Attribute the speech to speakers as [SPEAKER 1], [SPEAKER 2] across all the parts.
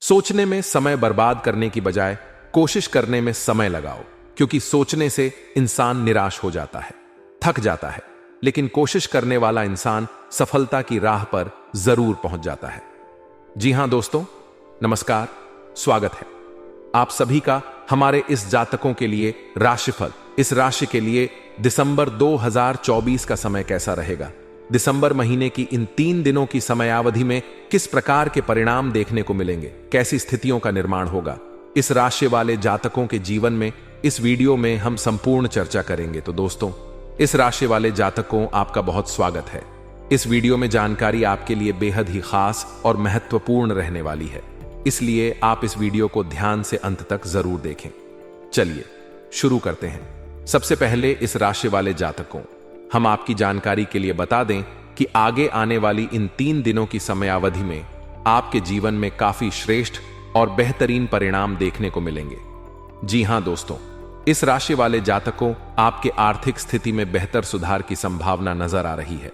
[SPEAKER 1] सोचने में समय बर्बाद करने की बजाय कोशिश करने में समय लगाओ, क्योंकि सोचने से इंसान निराश हो जाता है, थक जाता है, लेकिन कोशिश करने वाला इंसान सफलता की राह पर जरूर पहुंच जाता है। जी हां दोस्तों, नमस्कार, स्वागत है आप सभी का हमारे इस जातकों के लिए राशिफल। इस राशि के लिए दिसंबर 2024 का समय कैसा रहेगा, दिसंबर महीने की इन 3 दिनों की समयावधि में किस प्रकार के परिणाम देखने को मिलेंगे, कैसी स्थितियों का निर्माण होगा, इस राशि वाले जातकों के जीवन में इस वीडियो में हम संपूर्ण चर्चा करेंगे। तो दोस्तों, इस राशि वाले जातकों, आपका बहुत स्वागत है। इस वीडियो में जानकारी आपके लिए बेहद ही खास और महत्वपूर्ण रहने वाली है, इसलिए आप इस वीडियो को ध्यान से अंत तक जरूर देखें। चलिए शुरू करते हैं। सबसे पहले इस राशि वाले जातकों, हम आपकी जानकारी के लिए बता दें कि आगे आने वाली इन 3 दिनों की समयावधि में आपके जीवन में काफी श्रेष्ठ और बेहतरीन परिणाम देखने को मिलेंगे। जी हां दोस्तों, इस राशि वाले जातकों, आपके आर्थिक स्थिति में बेहतर सुधार की संभावना नजर आ रही है।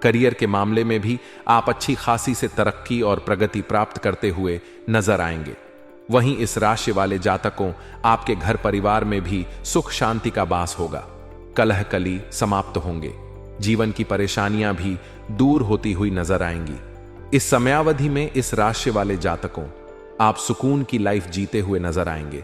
[SPEAKER 1] करियर के मामले में भी आप अच्छी खासी से तरक्की और प्रगति प्राप्त करते हुए नजर आएंगे। वहीं इस राशि वाले जातकों, आपके घर परिवार में भी सुख शांति का वास होगा, कलह कली समाप्त होंगे, जीवन की परेशानियां भी दूर होती हुई नजर आएंगी। इस समयावधि में इस राशि वाले जातकों, आप सुकून की लाइफ जीते हुए नजर आएंगे।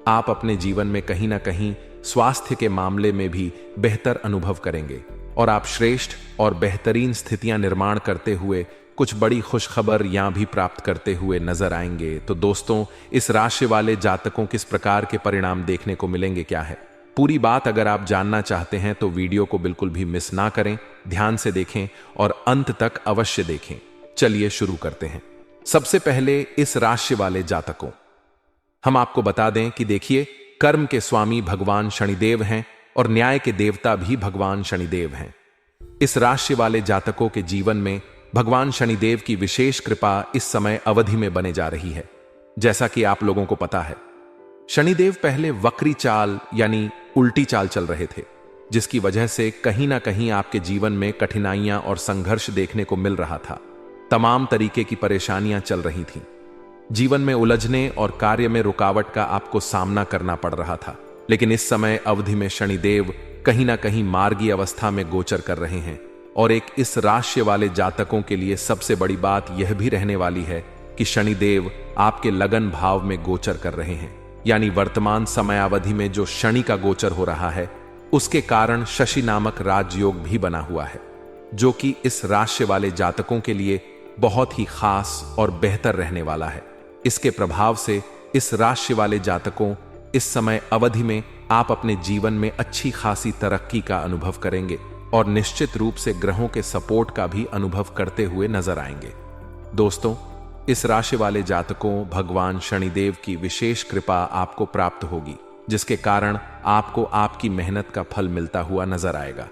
[SPEAKER 1] आप अपने जीवन में कहीं ना कहीं स्वास्थ्य के मामले में भी बेहतर अनुभव करेंगे और आप श्रेष्ठ और बेहतरीन स्थितियां निर्माण करते हुए कुछ बड़ी खुशखबर यहां भी प्राप्त करते हुए नजर आएंगे। तो दोस्तों, इस राशि वाले जातकों किस प्रकार के परिणाम देखने को मिलेंगे, क्या है पूरी बात, अगर आप जानना चाहते हैं तो वीडियो को बिल्कुल भी मिस ना करें, ध्यान से देखें और अंत तक अवश्य देखें। चलिए शुरू करते हैं। सबसे पहले इस राशि वाले जातकों, हम आपको बता दें कि देखिए, कर्म के स्वामी भगवान शनिदेव हैं और न्याय के देवता भी भगवान शनिदेव हैं। इस राशि वाले जातकों के जीवन में भगवान शनिदेव की विशेष कृपा इस समय अवधि में बने जा रही है। जैसा कि आप लोगों को पता है, शनिदेव पहले वक्री चाल यानी उल्टी चाल चल रहे थे, जिसकी वजह से कहीं ना कहीं आपके जीवन में कठिनाइयां और संघर्ष देखने को मिल रहा था। तमाम तरीके की परेशानियां चल रही थीं। जीवन में उलझने और कार्य में रुकावट का आपको सामना करना पड़ रहा था। लेकिन इस समय अवधि में शनिदेव कहीं ना कहीं मार्गी अवस्था में गोचर कर रहे हैं और एक इस राशि वाले जातकों के लिए सबसे बड़ी बात यह भी रहने वाली है कि शनिदेव आपके लगन भाव में गोचर कर रहे हैं। यानी वर्तमान समयावधि में जो शनि का गोचर हो रहा है, उसके कारण शशि नामक राजयोग भी बना हुआ है, जो कि इस राशि वाले जातकों के लिए बहुत ही खास और बेहतर रहने वाला है। इसके प्रभाव से इस राशि वाले जातकों, इस समय अवधि में आप अपने जीवन में अच्छी खासी तरक्की का अनुभव करेंगे और निश्चित रूप से ग्रहों के सपोर्ट का भी अनुभव करते हुए नजर आएंगे। दोस्तों, इस राशि वाले जातकों, भगवान शनिदेव की विशेष कृपा आपको प्राप्त होगी, जिसके कारण आपको आपकी मेहनत का फल मिलता हुआ नजर आएगा।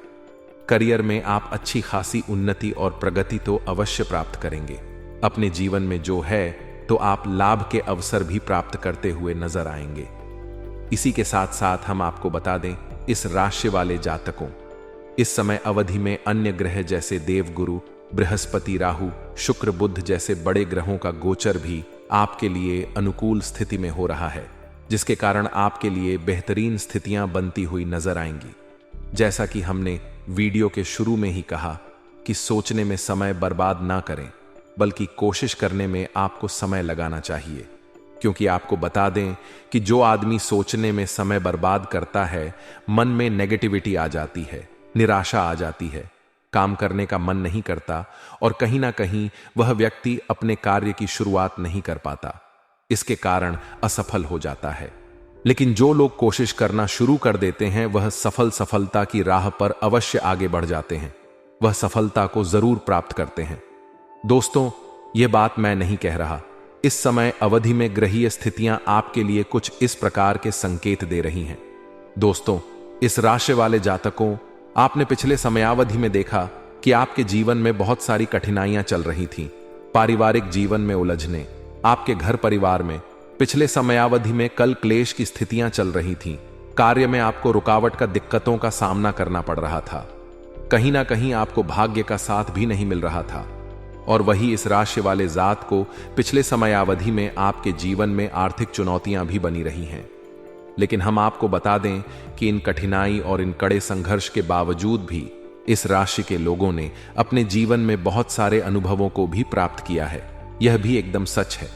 [SPEAKER 1] करियर में आप अच्छी खासी उन्नति और प्रगति तो अवश्य प्राप्त करेंगे। अपने जीवन में जो है तो आप लाभ के अवसर भी प्राप्त करते हुए नजर आएंगे। इसी के साथ साथ हम आपको बता दें, इस राशि वाले जातकों, इस समय अवधि में अन्य ग्रह जैसे देवगुरु, बृहस्पति, राहु, शुक्र, बुध जैसे बड़े ग्रहों का गोचर भी आपके लिए अनुकूल स्थिति में हो रहा है, जिसके कारण आपके लिए बेहतरीन स्थितियां बनती हुई नजर आएंगी। जैसा कि हमने वीडियो के शुरू में ही कहा कि सोचने में समय बर्बाद ना करें, बल्कि कोशिश करने में आपको समय लगाना चाहिए। क्योंकि आपको बता दें कि जो आदमी सोचने में समय बर्बाद करता है, मन में नेगेटिविटी आ जाती है, निराशा आ जाती है, काम करने का मन नहीं करता और कहीं ना कहीं वह व्यक्ति अपने कार्य की शुरुआत नहीं कर पाता। इसके कारण असफल हो जाता है। लेकिन जो लोग कोशिश करना शुरू कर देते हैं, वह सफलता की राह पर अवश्य आगे बढ़ जाते हैं, वह सफलता को जरूर प्राप्त करते हैं। दोस्तों, यह बात मैं नहीं कह रहा। इस समय अवधि में ग्रहीय स्थितियां आपके लिए कुछ इस प्रकार के संकेत दे रही हैं। दोस्तों, इस राशि वाले जातकों, आपने पिछले समयावधि में देखा कि आपके जीवन में बहुत सारी कठिनाइयां चल रही थीं। पारिवारिक जीवन में उलझने, आपके घर परिवार में पिछले समयावधि में कल क्लेश की स्थितियां चल रही थीं। कार्य में आपको रुकावट का दिक्कतों का सामना करना पड़ रहा था। कहीं ना कहीं आपको भाग्य का साथ भी नहीं मिल रहा था। और वही इस राशि वाले जात को पिछले समयावधि में आपके जीवन में आर्थिक चुनौतियां भी बनी रही हैं। लेकिन हम आपको बता दें कि इन कठिनाई और इन कड़े संघर्ष के बावजूद भी इस राशि के लोगों ने अपने जीवन में बहुत सारे अनुभवों को भी प्राप्त किया है। यह भी एकदम सच है।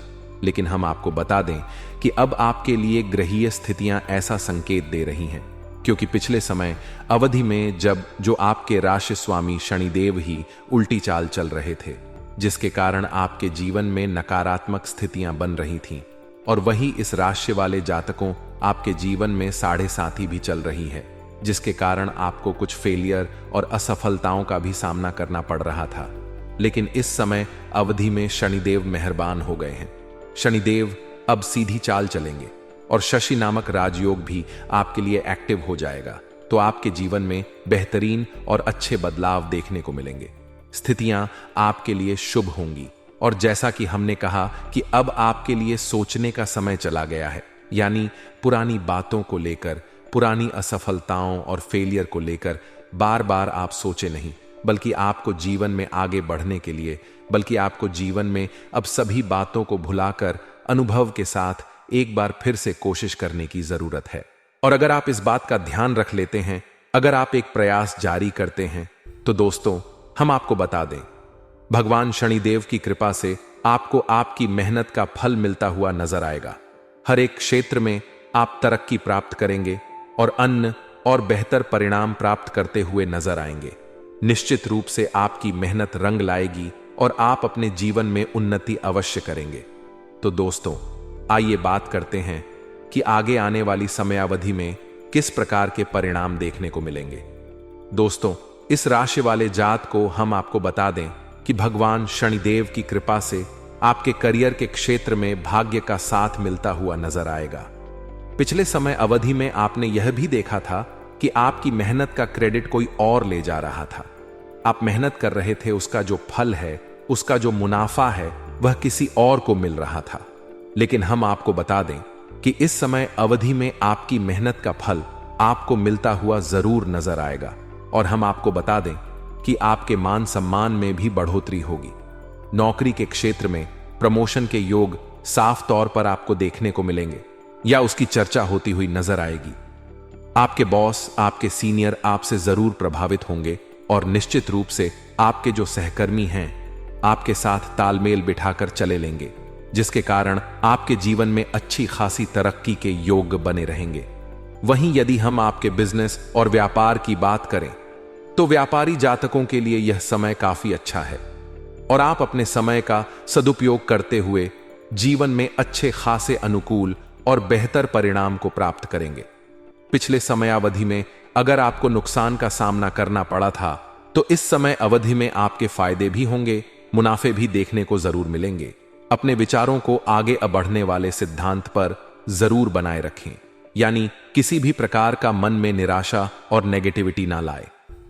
[SPEAKER 1] लेकिन हम आपको बता दें कि अब आपके लिए ग्रहीय स्थितियां ऐसा संकेत दे रही हैं, क्योंकि पिछले समय अवधि में जब जो आपके राशि स्वामी शनिदेव ही उल्टी चाल चल रहे थे, जिसके कारण आपके जीवन में नकारात्मक स्थितियां बन रही थीं, और वही इस राशि वाले जातकों आपके जीवन में 7.5 भी चल रही है, जिसके कारण आपको कुछ फेलियर और असफलताओं का भी सामना करना पड़ रहा था। लेकिन इस समय अवधि में शनिदेव मेहरबान हो गए हैं। शनिदेव अब सीधी चाल चलेंगे और शशि नामक राजयोग भी आपके लिए एक्टिव हो जाएगा। तो आपके जीवन में बेहतरीन और अच्छे बदलाव देखने को मिलेंगे। स्थितियां आपके लिए शुभ होंगी। और जैसा कि हमने कहा कि अब आपके लिए सोचने का समय चला गया है, यानी पुरानी बातों को लेकर, पुरानी असफलताओं और फेलियर को लेकर बार बार आप सोचे नहीं, बल्कि आपको जीवन में आगे बढ़ने के लिए, बल्कि आपको जीवन में अब सभी बातों को भुलाकर अनुभव के साथ एक बार फिर से कोशिश करने की जरूरत है। और अगर आप इस बात का ध्यान रख लेते हैं, अगर आप एक प्रयास जारी करते हैं, तो दोस्तों हम आपको बता दें, भगवान शनिदेव की कृपा से आपको आपकी मेहनत का फल मिलता हुआ नजर आएगा। हर एक क्षेत्र में आप तरक्की प्राप्त करेंगे और अन्य और बेहतर परिणाम प्राप्त करते हुए नजर आएंगे। निश्चित रूप से आपकी मेहनत रंग लाएगी और आप अपने जीवन में उन्नति अवश्य करेंगे। तो दोस्तों आइए बात करते हैं कि आगे आने वाली समयावधि में किस प्रकार के परिणाम देखने को मिलेंगे। दोस्तों इस राशि वाले जात को हम आपको बता दें कि भगवान शनिदेव की कृपा से आपके करियर के क्षेत्र में भाग्य का साथ मिलता हुआ नजर आएगा। पिछले समय अवधि में आपने यह भी देखा था कि आपकी मेहनत का क्रेडिट कोई और ले जा रहा था। आप मेहनत कर रहे थे, उसका जो फल है, उसका जो मुनाफा है, वह किसी और को मिल रहा था। लेकिन हम आपको बता दें कि इस समय अवधि में आपकी मेहनत का फल आपको मिलता हुआ जरूर नजर आएगा। और हम आपको बता दें कि आपके मान सम्मान में भी बढ़ोतरी होगी। नौकरी के क्षेत्र में प्रमोशन के योग साफ तौर पर आपको देखने को मिलेंगे या उसकी चर्चा होती हुई नजर आएगी। आपके बॉस, आपके सीनियर आपसे जरूर प्रभावित होंगे और निश्चित रूप से आपके जो सहकर्मी हैं आपके साथ तालमेल बिठाकर चले लेंगे, जिसके कारण आपके जीवन में अच्छी खासी तरक्की के योग बने रहेंगे। वहीं यदि हम आपके बिजनेस और व्यापार की बात करें तो व्यापारी जातकों के लिए यह समय काफी अच्छा है और आप अपने समय का सदुपयोग करते हुए जीवन में अच्छे खासे अनुकूल और बेहतर परिणाम को प्राप्त करेंगे। पिछले समयावधि में अगर आपको नुकसान का सामना करना पड़ा था तो इस समय अवधि में आपके फायदे भी होंगे, मुनाफे भी देखने को जरूर मिलेंगे। अपने विचारों को आगे बढ़ने वाले सिद्धांत पर जरूर बनाए रखें, यानी किसी भी प्रकार का मन में निराशा और नेगेटिविटी ना लाए।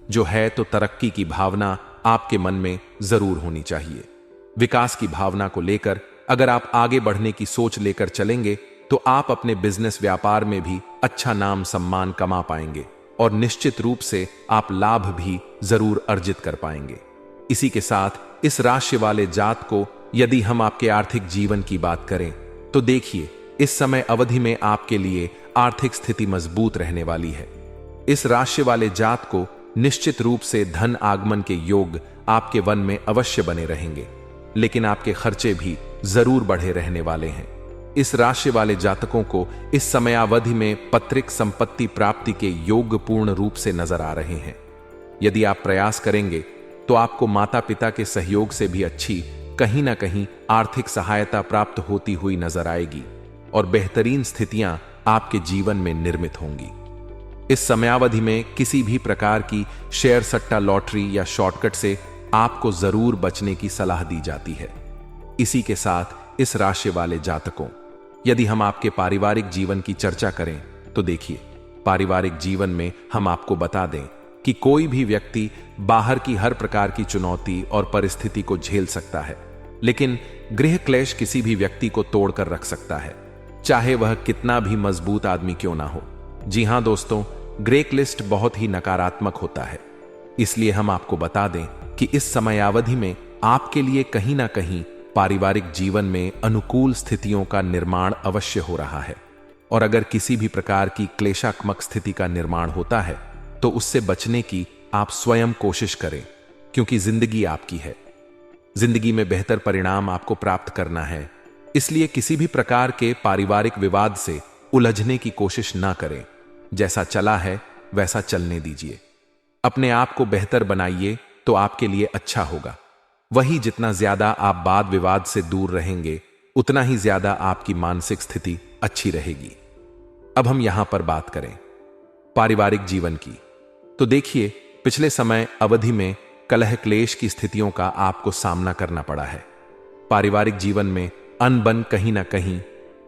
[SPEAKER 1] जो है तो तरक्की की भावना आपके मन में जरूर होनी चाहिए। विकास की भावना को लेकर अगर आप आगे बढ़ने की सोच लेकर चलेंगे तो आप अपने बिजनेस व्यापार में भी अच्छा नाम सम्मान कमा पाएंगे और निश्चित रूप से आप लाभ भी जरूर अर्जित कर पाएंगे। इसी के साथ इस राशि वाले जात को यदि हम आपके आर्थिक जीवन की बात करें तो देखिए इस समय अवधि में आपके लिए आर्थिक स्थिति मजबूत रहने वाली है। इस राशि वाले जात को निश्चित रूप से धन आगमन के योग आपके वन में अवश्य बने रहेंगे, लेकिन आपके खर्चे भी जरूर बढ़े रहने वाले हैं। इस राशि वाले जातकों को इस समयावधि में पैतृक संपत्ति प्राप्ति के योग पूर्ण रूप से नजर आ रहे हैं। यदि आप प्रयास करेंगे तो आपको माता पिता के सहयोग से भी अच्छी कहीं ना कहीं आर्थिक सहायता प्राप्त होती हुई नजर आएगी और बेहतरीन स्थितियां आपके जीवन में निर्मित होंगी। इस समयावधि में किसी भी प्रकार की शेयर सट्टा लॉटरी या शॉर्टकट से आपको जरूर बचने की सलाह दी जाती है। इसी के साथ इस राशि वाले जातकों, यदि हम आपके पारिवारिक जीवन की चर्चा करें तो देखिए पारिवारिक जीवन में हम आपको बता दें कि कोई भी व्यक्ति बाहर की हर प्रकार की चुनौती और परिस्थिति को झेल सकता है, लेकिन गृह क्लेश किसी भी व्यक्ति को तोड़कर रख सकता है, चाहे वह कितना भी मजबूत आदमी क्यों ना हो। जी हां दोस्तों, ग्रेक लिस्ट बहुत ही नकारात्मक होता है। इसलिए हम आपको बता दें कि इस समयावधि में आपके लिए कहीं ना कहीं पारिवारिक जीवन में अनुकूल स्थितियों का निर्माण अवश्य हो रहा है। और अगर किसी भी प्रकार की क्लेशात्मक स्थिति का निर्माण होता है तो उससे बचने की आप स्वयं कोशिश करें, क्योंकि जिंदगी आपकी है। जिंदगी में बेहतर परिणाम आपको प्राप्त करना है, इसलिए किसी भी प्रकार के पारिवारिक विवाद से उलझने की कोशिश ना करें। जैसा चला है वैसा चलने दीजिए। अपने आप को बेहतर बनाइए तो आपके लिए अच्छा होगा। वही जितना ज्यादा आप वाद विवाद से दूर रहेंगे उतना ही ज्यादा आपकी मानसिक स्थिति अच्छी रहेगी। अब हम यहां पर बात करें पारिवारिक जीवन की, तो देखिए पिछले समय अवधि में कलह क्लेश की स्थितियों का आपको सामना करना पड़ा है। पारिवारिक जीवन में अनबन कहीं ना कहीं,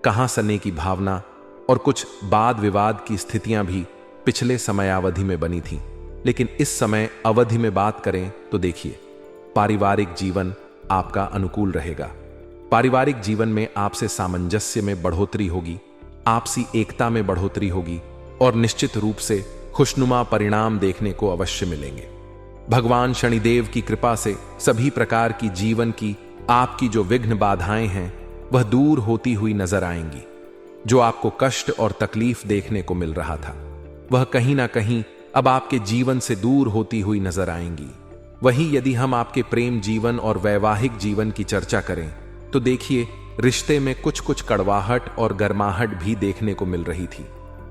[SPEAKER 1] कहां सने की भावना और कुछ वाद विवाद की स्थितियां भी पिछले समयावधि में बनी थीं। लेकिन इस समय अवधि में बात करें तो देखिए पारिवारिक जीवन आपका अनुकूल रहेगा। पारिवारिक जीवन में आपसे सामंजस्य में बढ़ोतरी होगी, आपसी एकता में बढ़ोतरी होगी और निश्चित रूप से खुशनुमा परिणाम देखने को अवश्य मिलेंगे। भगवान शनिदेव की कृपा से सभी प्रकार की जीवन की आपकी जो विघ्न बाधाएं हैं वह दूर होती हुई नजर आएंगी। जो आपको कष्ट और तकलीफ देखने को मिल रहा था वह कहीं ना कहीं अब आपके जीवन से दूर होती हुई नजर आएंगी। वहीं यदि हम आपके प्रेम जीवन और वैवाहिक जीवन की चर्चा करें तो देखिए रिश्ते में कुछ कुछ कड़वाहट और गर्माहट भी देखने को मिल रही थी।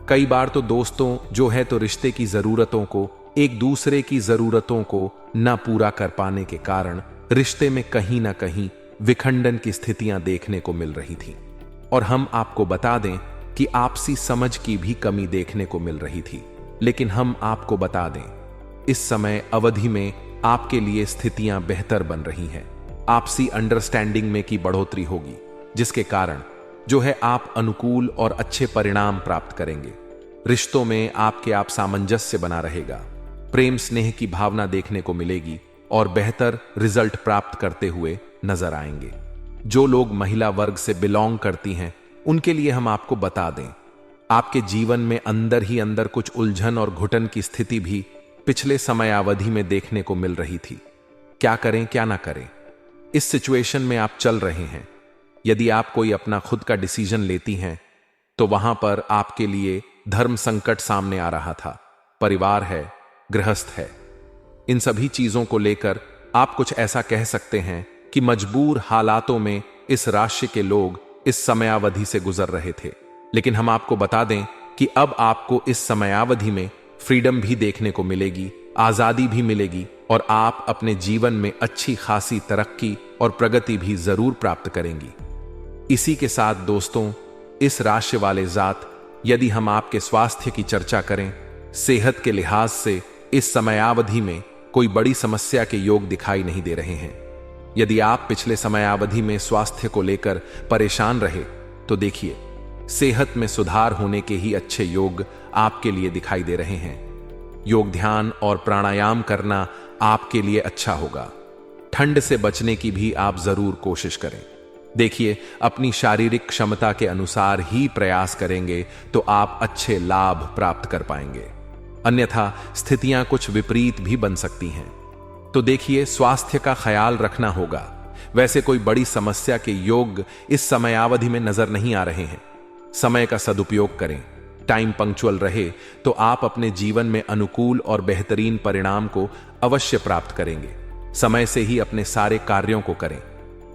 [SPEAKER 1] कई बार तो दोस्तों जो है तो रिश्ते की जरूरतों को, एक दूसरे की जरूरतों को न पूरा कर पाने के कारण रिश्ते में कहीं ना कहीं विखंडन की स्थितियां देखने को मिल रही थी। और हम आपको बता दें कि आपसी समझ की भी कमी देखने को मिल रही थी। लेकिन हम आपको बता दें इस समय अवधि में आपके लिए स्थितियां बेहतर बन रही हैं। आपसी अंडरस्टैंडिंग में की बढ़ोतरी होगी, जिसके कारण जो है आप अनुकूल और अच्छे परिणाम प्राप्त करेंगे। रिश्तों में आपके आप सामंजस्य बना रहेगा, प्रेम स्नेह की भावना देखने को मिलेगी और बेहतर रिजल्ट प्राप्त करते हुए नजर आएंगे। जो लोग महिला वर्ग से बिलोंग करती हैं उनके लिए हम आपको बता दें आपके जीवन में अंदर ही अंदर कुछ उलझन और घुटन की स्थिति भी पिछले समयावधि में देखने को मिल रही थी। क्या करें क्या ना करें, इस सिचुएशन में आप चल रहे हैं। यदि आप कोई अपना खुद का डिसीजन लेती हैं तो वहां पर आपके लिए धर्म संकट सामने आ रहा था, परिवार है, गृहस्थ है। इन सभी चीजों को लेकर आप कुछ ऐसा कह सकते हैं कि मजबूर हालातों में इस राशि के लोग इस समयावधि से गुजर रहे थे। लेकिन हम आपको बता दें कि अब आपको इस समयावधि में फ्रीडम भी देखने को मिलेगी, आजादी भी मिलेगी और आप अपने जीवन में अच्छी खासी तरक्की और प्रगति भी जरूर प्राप्त करेंगी। इसी के साथ दोस्तों इस राशि वाले जात, यदि हम आपके स्वास्थ्य की चर्चा करें, सेहत के लिहाज से इस समयावधि में कोई बड़ी समस्या के योग दिखाई नहीं दे रहे हैं। यदि आप पिछले समयावधि में स्वास्थ्य को लेकर परेशान रहे तो देखिए सेहत में सुधार होने के ही अच्छे योग आपके लिए दिखाई दे रहे हैं। योग, ध्यान और प्राणायाम करना आपके लिए अच्छा होगा। ठंड से बचने की भी आप जरूर कोशिश करें। देखिए अपनी शारीरिक क्षमता के अनुसार ही प्रयास करेंगे तो आप अच्छे लाभ प्राप्त कर पाएंगे, अन्यथा स्थितियां कुछ विपरीत भी बन सकती हैं। तो देखिए स्वास्थ्य का ख्याल रखना होगा। वैसे कोई बड़ी समस्या के योग इस समयावधि में नजर नहीं आ रहे हैं। समय का सदुपयोग करें, टाइम पंक्चुअल रहे तो आप अपने जीवन में अनुकूल और बेहतरीन परिणाम को अवश्य प्राप्त करेंगे। समय से ही अपने सारे कार्यों को करें,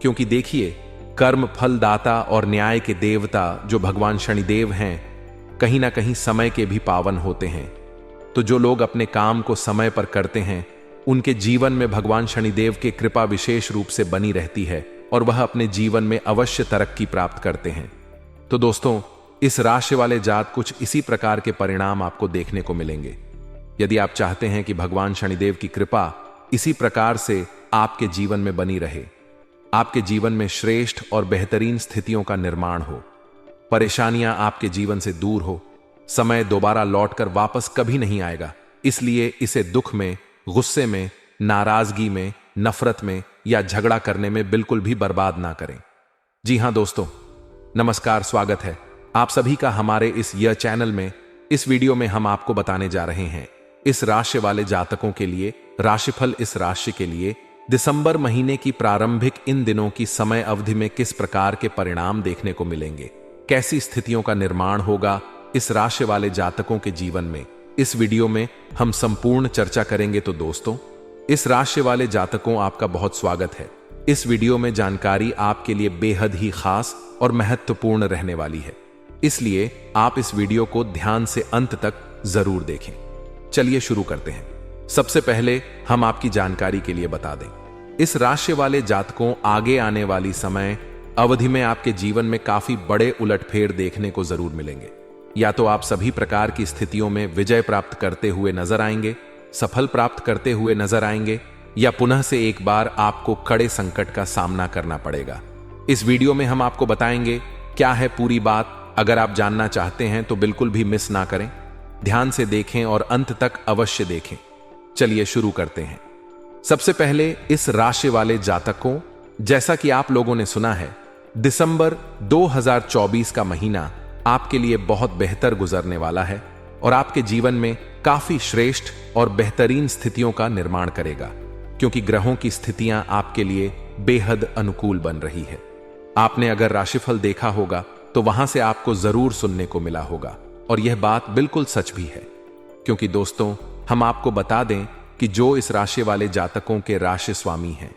[SPEAKER 1] क्योंकि देखिए कर्म फलदाता और न्याय के देवता जो भगवान शनिदेव हैं कहीं ना कहीं समय के भी पावन होते हैं। तो जो लोग अपने काम को समय पर करते हैं उनके जीवन में भगवान शनिदेव की कृपा विशेष रूप से बनी रहती है और वह अपने जीवन में अवश्य तरक्की प्राप्त करते हैं। तो दोस्तों इस राशि वाले जात कुछ इसी प्रकार के परिणाम आपको देखने को मिलेंगे। यदि आप चाहते हैं कि भगवान शनिदेव की कृपा इसी प्रकार से आपके जीवन में बनी रहे, आपके जीवन में श्रेष्ठ और बेहतरीन स्थितियों का निर्माण हो, परेशानियां आपके जीवन से दूर हो, समय दोबारा लौटकर वापस कभी नहीं आएगा, इसलिए इसे दुख में, गुस्से में, नाराजगी में, नफरत में या झगड़ा करने में बिल्कुल भी बर्बाद ना करें। जी हां दोस्तों, नमस्कार, स्वागत है आप सभी का हमारे इस चैनल में। इस वीडियो में हम आपको बताने जा रहे हैं इस राशि वाले जातकों के लिए राशिफल, इस राशि के लिए दिसंबर महीने की प्रारंभिक इन दिनों की समय अवधि में किस प्रकार के परिणाम देखने को मिलेंगे, कैसी स्थितियों का निर्माण होगा इस राशि वाले जातकों के जीवन में, इस वीडियो में हम संपूर्ण चर्चा करेंगे। तो दोस्तों, इस राशि वाले जातकों, आपका बहुत स्वागत है। इस वीडियो में जानकारी आपके लिए बेहद ही खास और महत्वपूर्ण रहने वाली है, इसलिए आप इस वीडियो को ध्यान से अंत तक जरूर देखें। चलिए शुरू करते हैं। सबसे पहले हम आपकी जानकारी के लिए बता दें, इस राशि वाले जातकों आगे आने वाली समय अवधि में आपके जीवन में काफी बड़े उलटफेर देखने को जरूर मिलेंगे। या तो आप सभी प्रकार की स्थितियों में विजय प्राप्त करते हुए नजर आएंगे, सफल प्राप्त करते हुए नजर आएंगे, या पुनः से एक बार आपको कड़े संकट का सामना करना पड़ेगा। इस वीडियो में हम आपको बताएंगे क्या है पूरी बात। अगर आप जानना चाहते हैं तो बिल्कुल भी मिस ना करें, ध्यान से देखें और अंत तक अवश्य देखें। चलिए शुरू करते हैं। सबसे पहले इस राशि वाले जातकों, जैसा कि आप लोगों ने सुना है, दिसंबर 2024 का महीना आपके लिए बहुत बेहतर गुजरने वाला है और आपके जीवन में काफी श्रेष्ठ और बेहतरीन स्थितियों का निर्माण करेगा, क्योंकि ग्रहों की स्थितियां आपके लिए बेहद अनुकूल बन रही है। आपने अगर राशिफल देखा होगा तो वहां से आपको जरूर सुनने को मिला होगा, और यह बात बिल्कुल सच भी है, क्योंकि दोस्तों, हम आपको बता दें कि जो इस राशि वाले जातकों के राशि स्वामी हैं,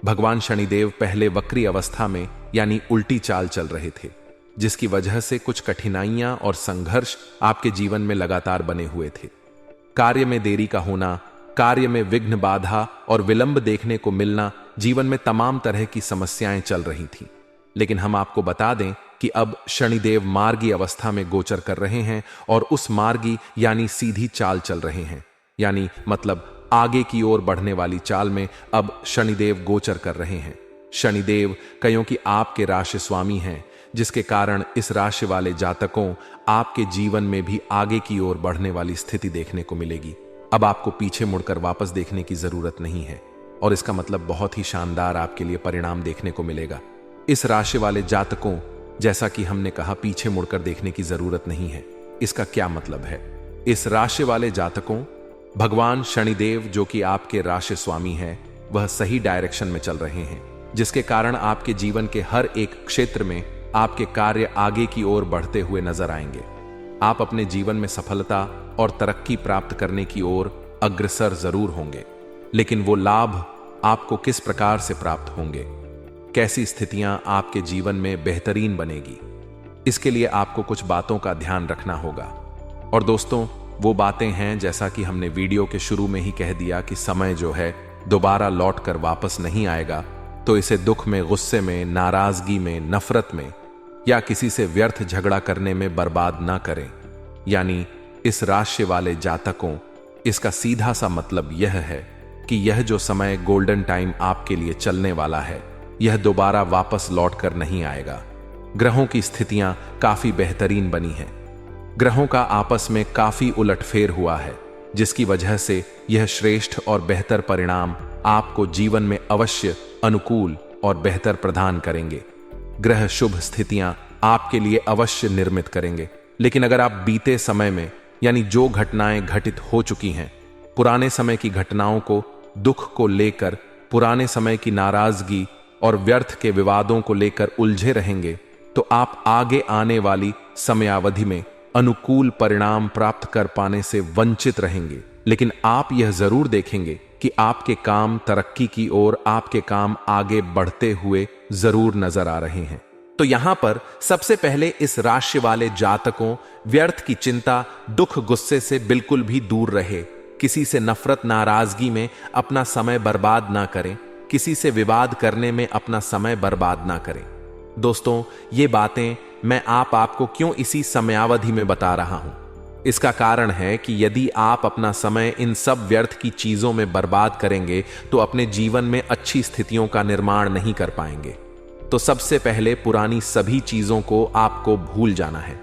[SPEAKER 1] भगवान शनिदेव पहले वक्री अवस्था में यानी उल्टी चाल चल रहे थे, जिसकी वजह से कुछ कठिनाइयां और संघर्ष आपके जीवन में लगातार बने हुए थे। कार्य में देरी का होना, कार्य में विघ्न, बाधा और विलंब देखने को मिलना, जीवन में तमाम तरह की समस्याएं चल रही थीं। लेकिन हम आपको बता दें कि अब शनिदेव मार्गी अवस्था में गोचर कर रहे हैं और उस मार्गी यानी सीधी चाल चल रहे हैं, यानी मतलब आगे की ओर बढ़ने वाली चाल में अब शनिदेव गोचर कर रहे हैं। शनिदेव कईयों की आपके राशि स्वामी हैं, जिसके कारण इस राशि वाले जातकों आपके जीवन में भी आगे की ओर बढ़ने वाली स्थिति देखने को मिलेगी। अब आपको पीछे मुड़कर वापस देखने की जरूरत नहीं है, और इसका मतलब बहुत ही शानदार आपके लिए परिणाम देखने को मिलेगा। इस राशि वाले जातकों, जैसा कि हमने कहा, पीछे मुड़कर देखने की जरूरत नहीं है। इसका क्या मतलब है? इस राशि वाले जातकों, भगवान शनिदेव जो कि आपके राशि स्वामी हैं, वह सही डायरेक्शन में चल रहे हैं, जिसके कारण आपके जीवन के हर एक क्षेत्र में आपके कार्य आगे की ओर बढ़ते हुए नजर आएंगे। आप अपने जीवन में सफलता और तरक्की प्राप्त करने की ओर अग्रसर जरूर होंगे, लेकिन वो लाभ आपको किस प्रकार से प्राप्त होंगे, कैसी स्थितियां आपके जीवन में बेहतरीन बनेगी, इसके लिए आपको कुछ बातों का ध्यान रखना होगा। और दोस्तों, वो बातें हैं, जैसा कि हमने वीडियो के शुरू में ही कह दिया, कि समय जो है दोबारा लौट कर वापस नहीं आएगा, तो इसे दुख में, गुस्से में, नाराजगी में, नफरत में या किसी से व्यर्थ झगड़ा करने में बर्बाद ना करें। यानी इस राशि वाले जातकों, इसका सीधा सा मतलब यह है कि यह जो समय गोल्डन टाइम आपके लिए चलने वाला है, यह दोबारा वापस लौट कर नहीं आएगा। ग्रहों की स्थितियां काफी बेहतरीन बनी हैं। ग्रहों का आपस में काफी उलटफेर हुआ है, जिसकी वजह से यह श्रेष्ठ और बेहतर परिणाम आपको जीवन में अवश्य अनुकूल और बेहतर प्रदान करेंगे। ग्रह शुभ स्थितियां आपके लिए अवश्य निर्मित करेंगे। लेकिन अगर आप बीते समय में, यानी जो घटनाएं घटित हो चुकी हैं, पुराने समय की घटनाओं को, दुख को लेकर, पुराने समय की नाराजगी और व्यर्थ के विवादों को लेकर उलझे रहेंगे, तो आप आगे आने वाली समयावधि में अनुकूल परिणाम प्राप्त कर पाने से वंचित रहेंगे। लेकिन आप यह जरूर देखेंगे कि आपके काम तरक्की की ओर, आपके काम आगे बढ़ते हुए जरूर नजर आ रहे हैं। तो यहां पर सबसे पहले इस राशि वाले जातकों, व्यर्थ की चिंता, दुख, गुस्से से बिल्कुल भी दूर रहे। किसी से नफरत, नाराजगी में अपना समय बर्बाद ना करें, किसी से विवाद करने में अपना समय बर्बाद ना करें। दोस्तों, ये बातें मैं आपको क्यों इसी समयावधि में बता रहा हूं? इसका कारण है कि यदि आप अपना समय इन सब व्यर्थ की चीजों में बर्बाद करेंगे, तो अपने जीवन में अच्छी स्थितियों का निर्माण नहीं कर पाएंगे। तो सबसे पहले पुरानी सभी चीजों को आपको भूल जाना है।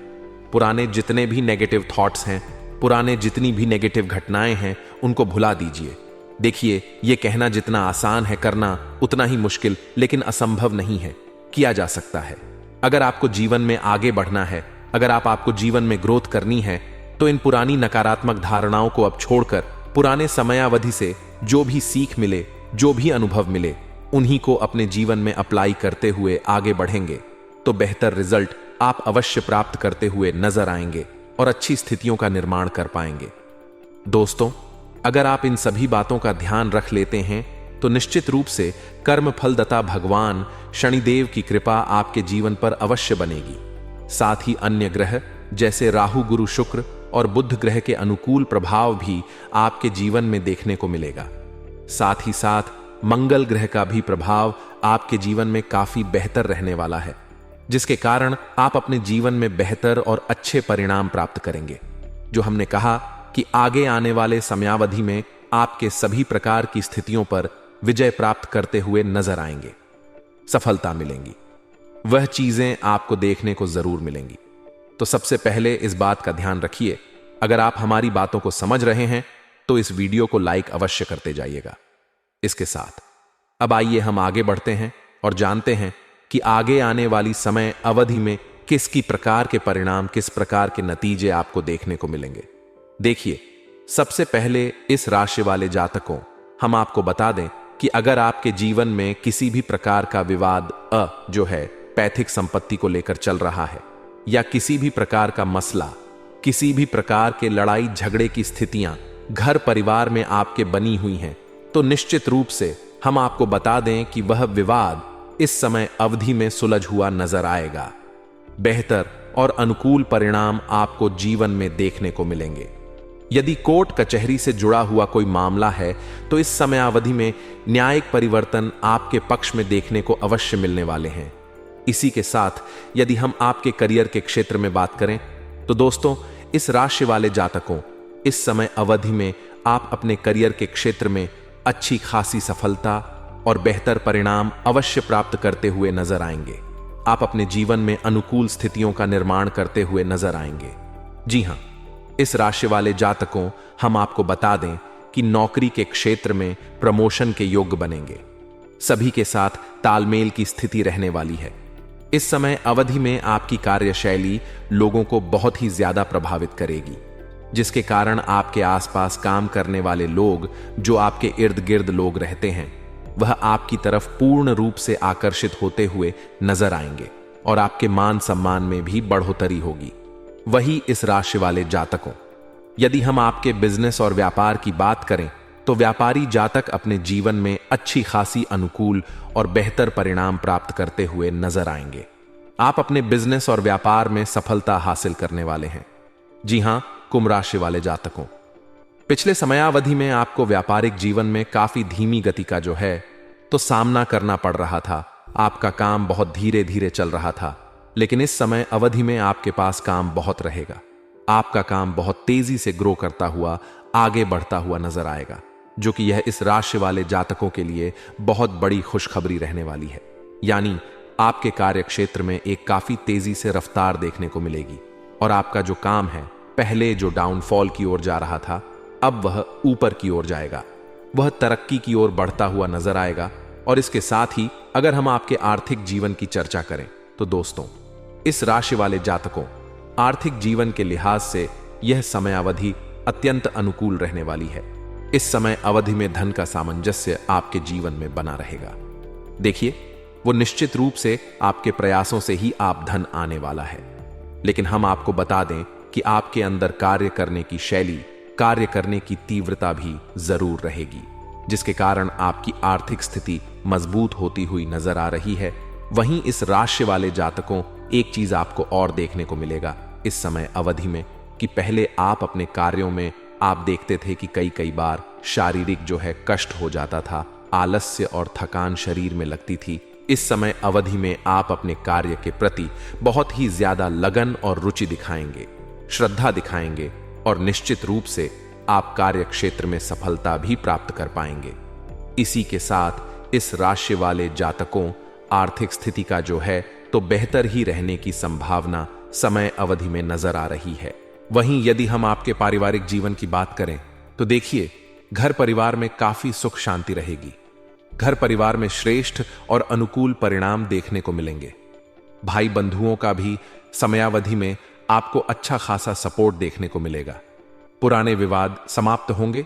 [SPEAKER 1] पुराने जितने भी नेगेटिव थॉट्स हैं, पुराने जितनी भी नेगेटिव घटनाएं हैं, उनको भुला दीजिए। देखिए, यह कहना जितना आसान है, करना उतना ही मुश्किल, लेकिन असंभव नहीं है, किया जा सकता है। अगर आपको जीवन में आगे बढ़ना है, अगर आपको जीवन में ग्रोथ करनी है, तो इन पुरानी नकारात्मक धारणाओं को अब छोड़कर पुराने समयावधि से जो भी सीख मिले जो भी अनुभव मिले उन्हीं को अपने जीवन में अप्लाई करते हुए आगे बढ़ेंगे तो बेहतर रिजल्ट आप अवश्य प्राप्त करते हुए नजर आएंगे और अच्छी स्थितियों का निर्माण कर पाएंगे। दोस्तों, अगर आप इन सभी बातों का ध्यान रख लेते हैं तो निश्चित रूप से कर्म फलदाता भगवान शनिदेव की कृपा आपके जीवन पर अवश्य बनेगी। साथ ही अन्य ग्रह जैसे राहु, गुरु, शुक्र और बुध ग्रह के अनुकूल प्रभाव भी आपके जीवन में देखने को मिलेगा। साथ ही साथ मंगल ग्रह का भी प्रभाव आपके जीवन में काफी बेहतर रहने वाला है, जिसके कारण आप अपने जीवन में बेहतर और अच्छे परिणाम प्राप्त करेंगे। जो हमने कहा कि आगे आने वाले समयावधि में आपके सभी प्रकार की स्थितियों पर विजय प्राप्त करते हुए नजर आएंगे, सफलता मिलेंगी, वह चीजें आपको देखने को जरूर मिलेंगी। तो सबसे पहले इस बात का ध्यान रखिए, अगर आप हमारी बातों को समझ रहे हैं तो इस वीडियो को लाइक अवश्य करते जाइएगा। इसके साथ अब आइए हम आगे बढ़ते हैं और जानते हैं कि आगे आने वाली समय अवधि में किस प्रकार के परिणाम, किस प्रकार के नतीजे आपको देखने को मिलेंगे। देखिए, सबसे पहले इस राशि वाले जातकों, हम आपको बता दें कि अगर आपके जीवन में किसी भी प्रकार का विवाद जो है पैतृक संपत्ति को लेकर चल रहा है, या किसी भी प्रकार का मसला, किसी भी प्रकार के लड़ाई झगड़े की स्थितियां घर परिवार में आपके बनी हुई हैं, तो निश्चित रूप से हम आपको बता दें कि वह विवाद इस समय अवधि में सुलझ हुआ नजर आएगा। बेहतर और अनुकूल परिणाम आपको जीवन में देखने को मिलेंगे। यदि कोर्ट कचहरी से जुड़ा हुआ कोई मामला है तो इस समय अवधि में न्यायिक परिवर्तन आपके पक्ष में देखने को अवश्य मिलने वाले हैं। इसी के साथ यदि हम आपके करियर के क्षेत्र में बात करें तो दोस्तों, इस राशि वाले जातकों, इस समय अवधि में आप अपने करियर के क्षेत्र में अच्छी खासी सफलता और बेहतर परिणाम अवश्य प्राप्त करते हुए नजर आएंगे। आप अपने जीवन में अनुकूल स्थितियों का निर्माण करते हुए नजर आएंगे। जी हां, इस राशि वाले जातकों, हम आपको बता दें कि नौकरी के क्षेत्र में प्रमोशन के योग्य बनेंगे। सभी के साथ तालमेल की स्थिति रहने वाली है। इस समय अवधि में आपकी कार्यशैली लोगों को बहुत ही ज्यादा प्रभावित करेगी, जिसके कारण आपके आसपास काम करने वाले लोग, जो आपके इर्द गिर्द लोग रहते हैं, वह आपकी तरफ पूर्ण रूप से आकर्षित होते हुए नजर आएंगे और आपके मान सम्मान में भी बढ़ोतरी होगी। वही इस राशि वाले जातकों, यदि हम आपके बिजनेस और व्यापार की बात करें तो व्यापारी जातक अपने जीवन में अच्छी खासी अनुकूल और बेहतर परिणाम प्राप्त करते हुए नजर आएंगे। आप अपने बिजनेस और व्यापार में सफलता हासिल करने वाले हैं। जी हां, कुंभ राशि वाले जातकों, पिछले समयावधि में आपको व्यापारिक जीवन में काफी धीमी गति का जो है तो सामना करना पड़ रहा था। आपका काम बहुत धीरे धीरे चल रहा था, लेकिन इस समय अवधि में आपके पास काम बहुत रहेगा। आपका काम बहुत तेजी से ग्रो करता हुआ, आगे बढ़ता हुआ नजर आएगा, जो कि यह इस राशि वाले जातकों के लिए बहुत बड़ी खुशखबरी रहने वाली है। यानी आपके कार्य क्षेत्र में एक काफी तेजी से रफ्तार देखने को मिलेगी और आपका जो काम है, पहले जो डाउनफॉल की ओर जा रहा था, अब वह ऊपर की ओर जाएगा, वह तरक्की की ओर बढ़ता हुआ नजर आएगा। और इसके साथ ही अगर हम आपके आर्थिक जीवन की चर्चा करें तो दोस्तों, इस राशि वाले जातकों, आर्थिक जीवन के लिहाज से यह समयावधि अत्यंत अनुकूल रहने वाली है। इस समय अवधि में धन का सामंजस्य आपके जीवन में बना रहेगा। देखिए, वो निश्चित रूप से आपके प्रयासों से ही आप धन आने वाला है, लेकिन हम आपको बता दें कि आपके अंदर कार्य करने की शैली, कार्य करने की तीव्रता भी जरूर रहेगी, जिसके कारण आपकी आर्थिक स्थिति मजबूत होती हुई नजर आ रही है। वहीं इस राशि वाले जातकों, एक चीज आपको और देखने को मिलेगा इस समय अवधि में कि पहले आप अपने कार्यों में आप देखते थे कि कई बार शारीरिक जो है कष्ट हो जाता था, आलस्य और थकान शरीर में लगती थी। इस समय अवधि में आप अपने कार्य के प्रति बहुत ही ज्यादा लगन और रुचि दिखाएंगे, श्रद्धा दिखाएंगे और निश्चित रूप से आप कार्य क्षेत्र में सफलता भी प्राप्त कर पाएंगे। इसी के साथ इस राशि वाले जातकों, आर्थिक स्थिति का जो है तो बेहतर ही रहने की संभावना समय अवधि में नजर आ रही है। वहीं यदि हम आपके पारिवारिक जीवन की बात करें तो देखिए, घर परिवार में काफी सुख शांति रहेगी। घर परिवार में श्रेष्ठ और अनुकूल परिणाम देखने को मिलेंगे। भाई बंधुओं का भी समयावधि में आपको अच्छा खासा सपोर्ट देखने को मिलेगा। पुराने विवाद समाप्त होंगे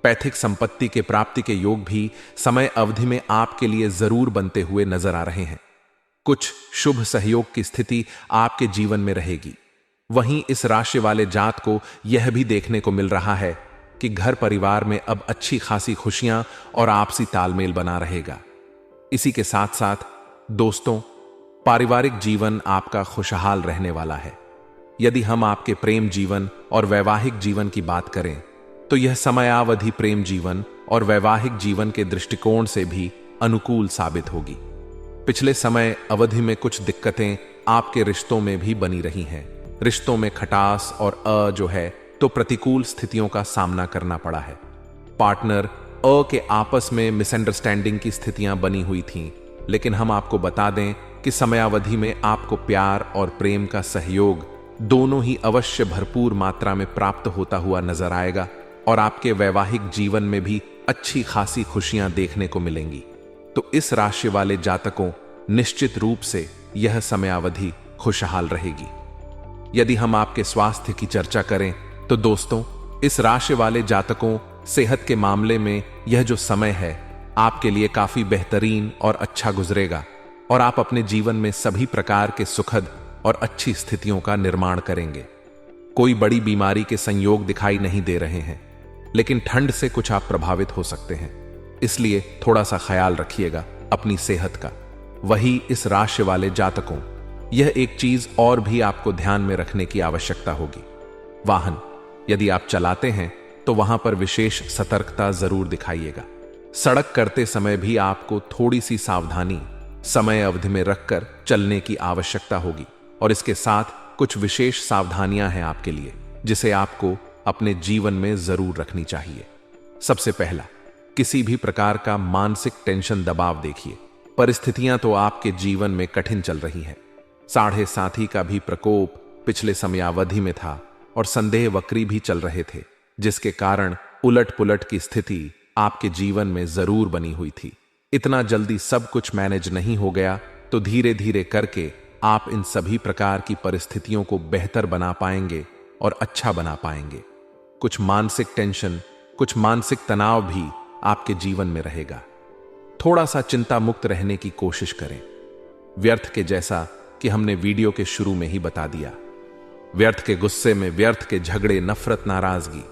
[SPEAKER 1] पैतृक संपत्ति के प्राप्ति के योग भी समय अवधि में आपके लिए जरूर बनते हुए नजर आ रहे हैं। कुछ शुभ सहयोग की स्थिति आपके जीवन में रहेगी। वहीं इस राशि वाले जात को यह भी देखने को मिल रहा है कि घर परिवार में अब अच्छी खासी खुशियां और आपसी तालमेल बना रहेगा। इसी के साथ साथ दोस्तों, पारिवारिक जीवन आपका खुशहाल रहने वाला है। यदि हम आपके प्रेम जीवन और वैवाहिक जीवन की बात करें तो यह समयावधि प्रेम जीवन और वैवाहिक जीवन के दृष्टिकोण से भी अनुकूल साबित होगी। पिछले समय अवधि में कुछ दिक्कतें आपके रिश्तों में भी बनी रही हैं। रिश्तों में खटास और जो है तो प्रतिकूल स्थितियों का सामना करना पड़ा है। पार्टनर के आपस में मिसअंडरस्टैंडिंग की स्थितियां बनी हुई थीं, लेकिन हम आपको बता दें कि समयावधि में आपको प्यार और प्रेम का सहयोग दोनों ही अवश्य भरपूर मात्रा में प्राप्त होता हुआ नजर आएगा और आपके वैवाहिक जीवन में भी अच्छी खासी खुशियां देखने को मिलेंगी। तो इस राशि वाले जातकों निश्चित रूप से यह समयावधि खुशहाल रहेगी। यदि हम आपके स्वास्थ्य की चर्चा करें तो दोस्तों, इस राशि वाले जातकों सेहत के मामले में यह जो समय है आपके लिए काफी बेहतरीन और अच्छा गुजरेगा और आप अपने जीवन में सभी प्रकार के सुखद और अच्छी स्थितियों का निर्माण करेंगे। कोई बड़ी बीमारी के संयोग दिखाई नहीं दे रहे हैं, लेकिन ठंड से कुछ आप प्रभावित हो सकते हैं, इसलिए थोड़ा सा ख्याल रखिएगा अपनी सेहत का। वही इस राशि वाले जातकों, यह एक चीज और भी आपको ध्यान में रखने की आवश्यकता होगी। वाहन यदि आप चलाते हैं तो वहां पर विशेष सतर्कता जरूर दिखाइएगा। सड़क करते समय भी आपको थोड़ी सी सावधानी समय अवधि में रखकर चलने की आवश्यकता होगी और इसके साथ कुछ विशेष सावधानियां हैं आपके लिए जिसे आपको अपने जीवन में जरूर रखनी चाहिए। सबसे पहला, किसी भी प्रकार का मानसिक टेंशन दबाव देखिए। परिस्थितियां तो आपके जीवन में कठिन चल रही हैं। साढ़े साथी का भी प्रकोप पिछले समयावधि में था और संदेह वक्री भी चल रहे थे, जिसके कारण उलट पुलट की स्थिति आपके जीवन में जरूर बनी हुई थी। इतना जल्दी सब कुछ मैनेज नहीं हो गया, तो धीरे धीरे करके आप इन सभी प्रकार की परिस्थितियों को बेहतर बना पाएंगे और अच्छा बना पाएंगे। कुछ मानसिक टेंशन, कुछ मानसिक तनाव भी आपके जीवन में रहेगा। थोड़ा सा चिंता मुक्त रहने की कोशिश करें। व्यर्थ के जैसा कि हमने वीडियो के शुरू में ही बता दिया, व्यर्थ के गुस्से में, व्यर्थ के झगड़े, नफरत, नाराजगी,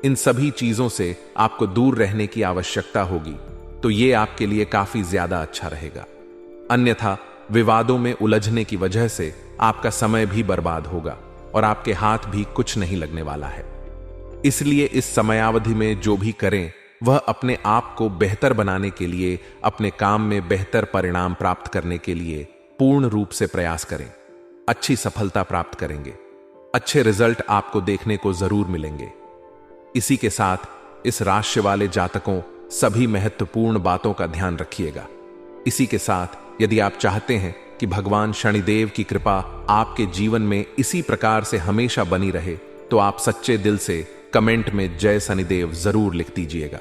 [SPEAKER 1] इन सभी चीजों से आपको दूर रहने की आवश्यकता होगी, तो ये आपके लिए काफी ज्यादा अच्छा रहेगा। अन्यथा विवादों में उलझने की वजह से आपका समय भी बर्बाद होगा और आपके हाथ भी कुछ नहीं लगने वाला है। इसलिए इस समयावधि में जो भी करें वह अपने आप को बेहतर बनाने के लिए, अपने काम में बेहतर परिणाम प्राप्त करने के लिए पूर्ण रूप से प्रयास करें। अच्छी सफलता प्राप्त करेंगे, अच्छे रिजल्ट आपको देखने को जरूर मिलेंगे। इसी के साथ इस राशि वाले जातकों सभी महत्वपूर्ण बातों का ध्यान रखिएगा। इसी के साथ यदि आप चाहते हैं कि भगवान शनिदेव की कृपा आपके जीवन में इसी प्रकार से हमेशा बनी रहे, तो आप सच्चे दिल से कमेंट में जय शनिदेव जरूर लिख दीजिएगा।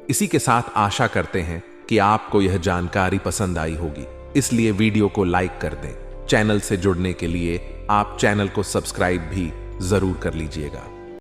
[SPEAKER 1] इसी के साथ आशा करते हैं कि आपको यह जानकारी पसंद आई होगी, इसलिए वीडियो को लाइक कर दें। चैनल से जुड़ने के लिए आप चैनल को सब्सक्राइब भी जरूर कर लीजिएगा।